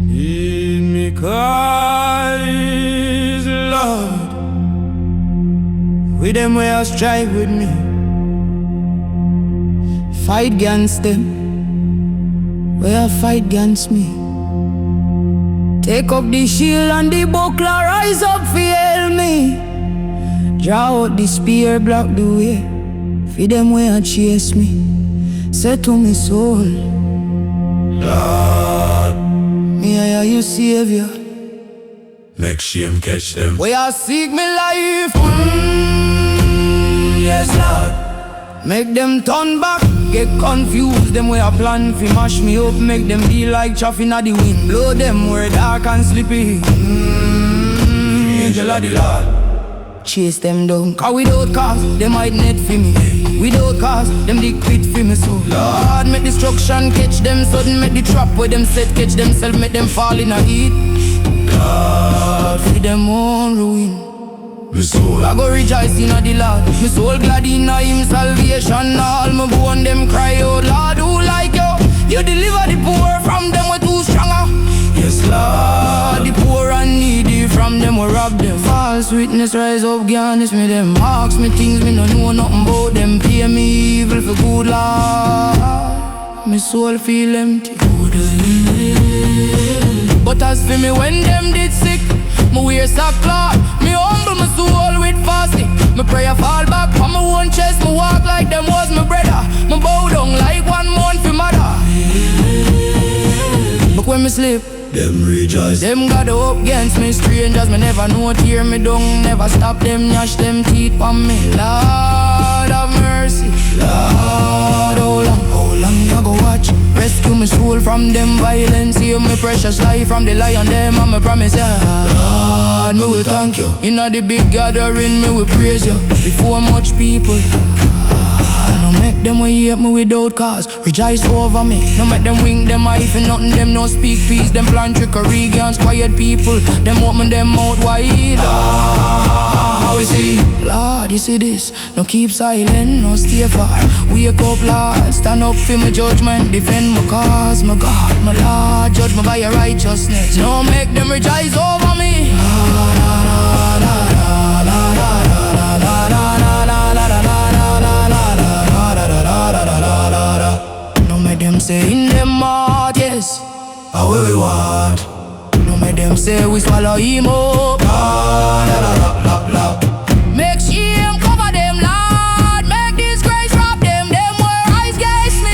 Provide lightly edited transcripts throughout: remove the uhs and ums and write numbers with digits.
Hear me cries, Lord. With them way I strive with me, fight against them, where I fight against me. Take up the shield and the buckler, rise up for help me. Draw out the spear, block the way, for them way I chase me. Say to me soul, Lord, me I hear you savior. make shame catch them. Where I seek me life, Yes, Lord. make them turn back, get confused. Them way I plan fi mash me up, make them be like chaff inna the wind. Blow them where dark and sleepy. Angel of the Lord. Chase them down, cause without cause, they might net for me. Without cause, them dig pit for me. So Lord, make destruction catch them sudden, make the trap where them set catch themselves, make them fall in a heat. Lord, Feed them on ruin. my soul, I go rejoice in the Lord. My soul glad in Him salvation. All my bone them cry out, Lord, who like you? You deliver the poor from them we too stronger. yes, Lord. The poor and needy from them we rob them. False witness rise up, garnish me them. Ask me things me no know nothing about them. Pay me evil for good, Lord. My soul feel empty. But as for me when them did sick, me wear sackcloth. Me humble my soul with fasting. Me prayer fall back on my own chest. Me walk like them was my brother. Me bow down like one month for mother. But when me sleep, Them rejoice. them got up against me. Strangers me never know, tear me down. Never stop them, gnash them teeth on me. Lord have mercy, Lord, how long I go watch? Rescue my soul from them violence. Save my precious life from the lion them. And me promise ya, Lord, me will thank you. Inna the big gathering, me will praise you. Before much people, no make them hate me without cause. Rejoice over me. No make them wink them eye for nothing. Them no speak peace. Them plan trickery against quiet people. Them open them mouth wide. How we see? Lord, you see this? No keep silent, no stay far. Wake up, Lord. Stand up for my judgment. Defend my cause, my God, my Lord. Judge me by your righteousness. No make them rejoice over me. No make them say in them heart, yes, How we want. no make them say we swallow him up. Make shame cover them, Lord. Make disgrace rob them. Them where eyes against me.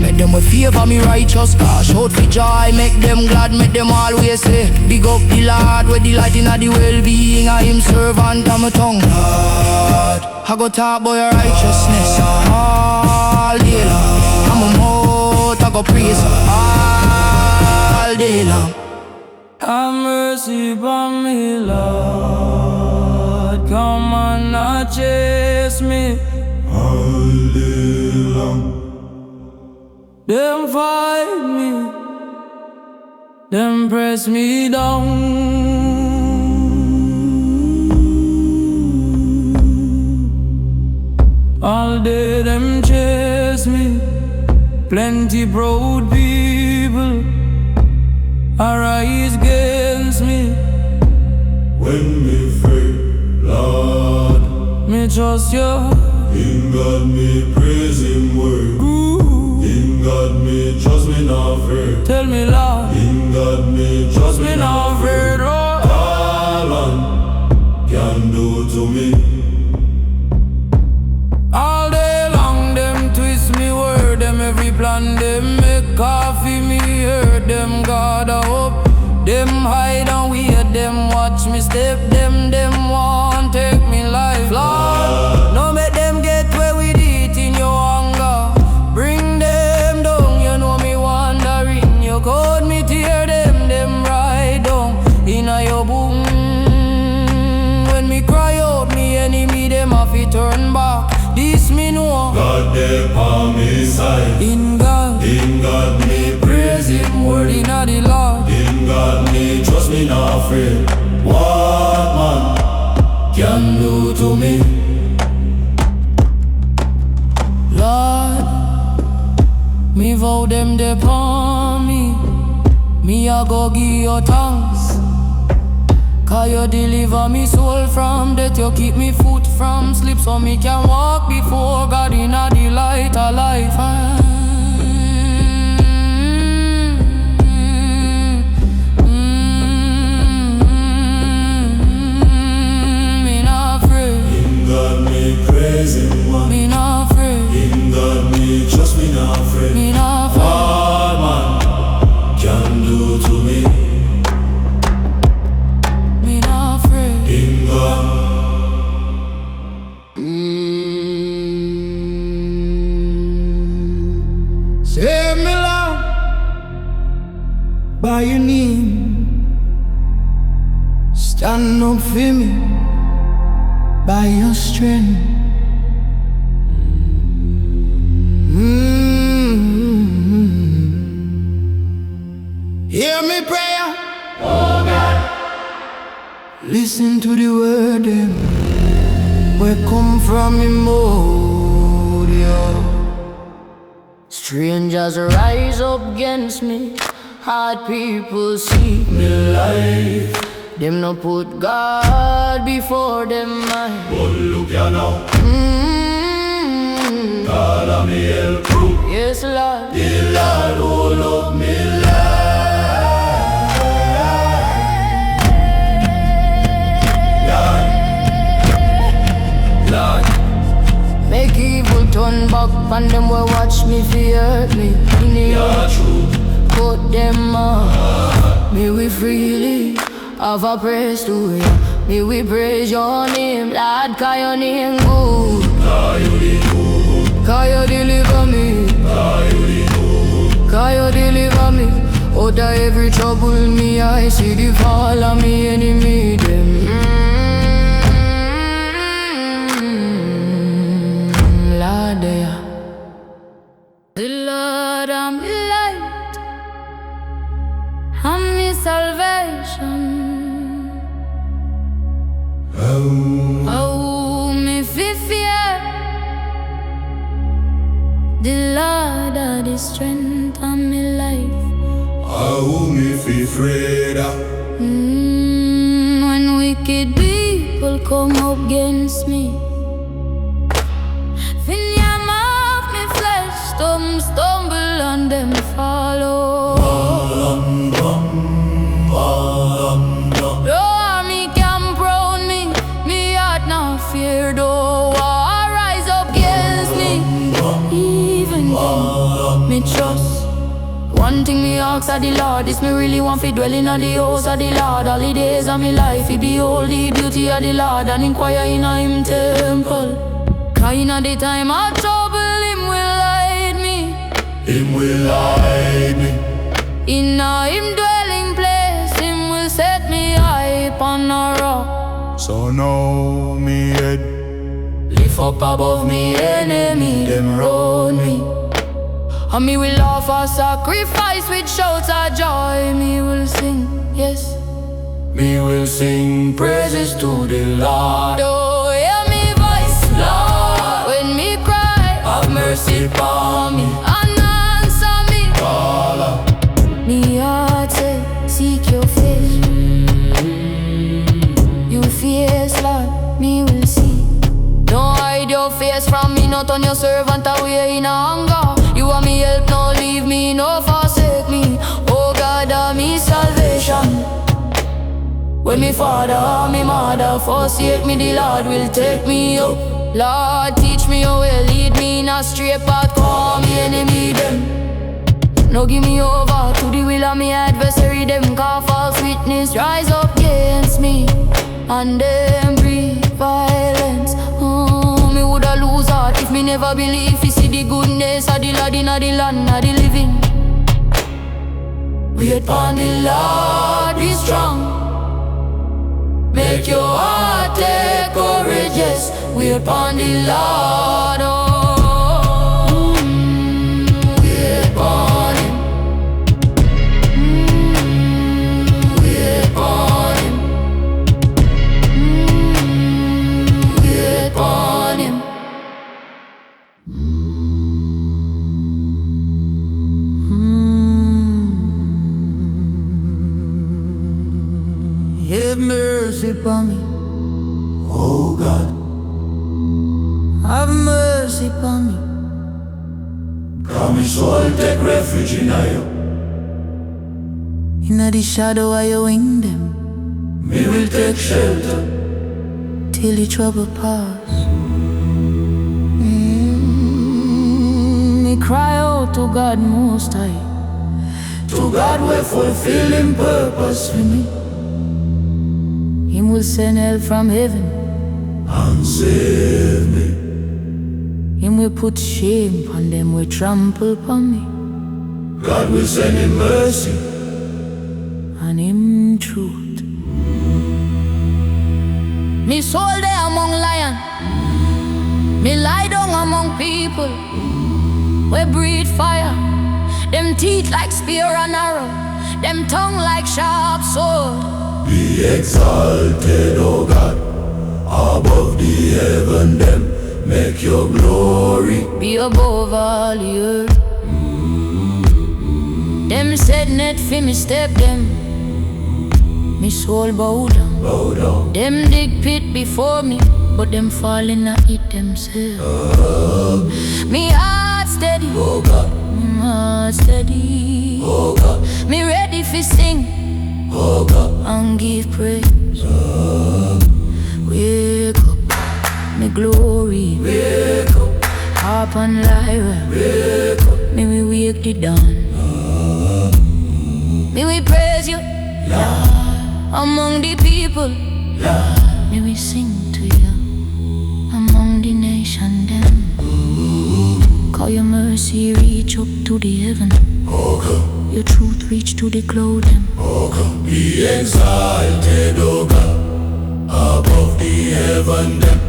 Make them with favor me righteous cause. Shout for joy, make them glad. Make them always say, big up the Lord. With delight in the well-being of Him servant on my tongue. Lord, I go talk about your righteousness all day long. I'm a mouth, I go praise all day long. Have mercy upon me, Lord. Come on, not chase me. all day long. Them fight me, them press me down. All day them chase me. Plenty proud people arise against me. When me free, Lord, Me trust you. in God me praise Him word. In God me trust me not fear. Tell me, Lord, In God me trust me me not not fear. afraid. Oh. All man can do to me. All day long them twist me word. Them every plan them make coffee me hurt. Them God I hope. Them hide and weird. Them watch me step. Them want take me life. Lord, no make them get where we eat in your hunger. Bring them down. You know me wandering. You caught me tear them right down inna your boom. When me cry out, me enemy them have to turn back. This me know. God there on me side. In God me praise Him, word inna the Lord. In God me trust me not afraid. What man can do to me? how them depend me. Me a go give you thanks, 'cause you deliver me soul from death. You keep me foot from slip, so me can walk before God in a the light of life. Me not afraid. In God me praise Him, man. Me not afraid. In God me trust, me not afraid. Me not afraid. All man can do to me. Me not afraid. In God. Save me, Lord, by your name. Stand up for me by your strength. Hear me prayer, oh God. Listen to the word them where come from me mouth, yeah. Strangers rise up against me, hard people seek me life. Them no put God before them mind. But look ya now, God a me help proof. Yes, Lord. The Lord hold up me life. Lord, Make evil turn back and them will watch me fear me. you're true. Put them off. Me we freely have a praise to you. Me we praise your name, Lord, 'cause your name good. Cause you the good. 'Cause you deliver me. Cause you the good. 'Cause you deliver me. Out of every trouble me I see the fall of me enemy them. Lord, yeah. The Lord I'm light, I'm my salvation. Oh, me fear. The Lord are the strength of my life. How me fi afraid of? When wicked people come up against me, fin yam off me flesh, stumble and them follow. Though me camp round me, me heart not fear. Though war rise up against me, even them me trust. One thing me ask of the Lord is me really want to dwell in the house of the Lord. All the days of my life, He behold the beauty of the Lord and inquire in Him temple. 'Cause in the time of trouble, Him will hide me. Him will hide me. In Him dwelling place, Him will set me high upon a rock. So now me head Lift up above me enemy, them round me. And me will offer sacrifice with shouts of joy. Me will sing, yes. me will sing praises to the Lord. Oh, hear me voice, Lord, when me cry, have mercy upon me. and answer me. Allah, Me heart say, seek your face. You face, Lord, me will see. Don't hide your face from me, not on your servant away in anger. You want me help, no leave me, no forsake me. Oh God, me salvation. When me father or me mother forsake me, the Lord will take me up. Lord, teach me your way, lead me in a straight path, call me enemy them. No give me over to the will of me adversary them. 'Cause false witness rise up against me, and them breathe violence. Oh, me woulda lose heart if me never believe to see the goodness of the Lord in the land of the living. Wait upon the Lord, be strong. Make your heart take courage, yes. Wait upon the Lord, oh. Wait upon Him. Wait upon Him. Wait upon Him. mercy upon me. Oh God, Have mercy upon me. come me soul take refuge in you. In the shadow of your wing them, Me will take shelter. till the trouble pass. Me cry out to God Most High. To God will fulfill Him purpose for me Him will send help from heaven. and save me. Him will put shame on them we trample upon me. God will send Him mercy. And Him truth. Me soul there among lion. Me lie down among people we breathe fire. Them teeth like spear and arrow, them tongue like sharp sword. Be exalted, O God, above the heaven them. Make your glory Be above all the earth. Them said net fi me step them. Me soul bow down. bow down. Them dig pit before me, but them falling a it themselves. Me heart steady, Oh God, me heart steady. oh God, Me ready fi sing oh God. and give praise. Wake up, me glory. Wake up, Harp and lyre, wake up, me we wake the dawn. Me we praise you, among the people. Me we sing to you, among the nation them. Call your mercy reach up to the heaven. oh God, Your truth reach to the cloud them. oh God. Be exalted, O God, above the heaven them.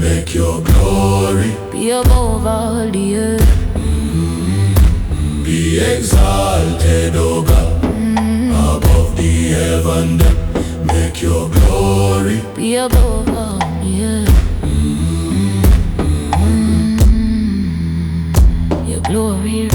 Make your glory Be above all the earth. be exalted, O God, above the heaven them. Make your glory Be above all the earth. Your glory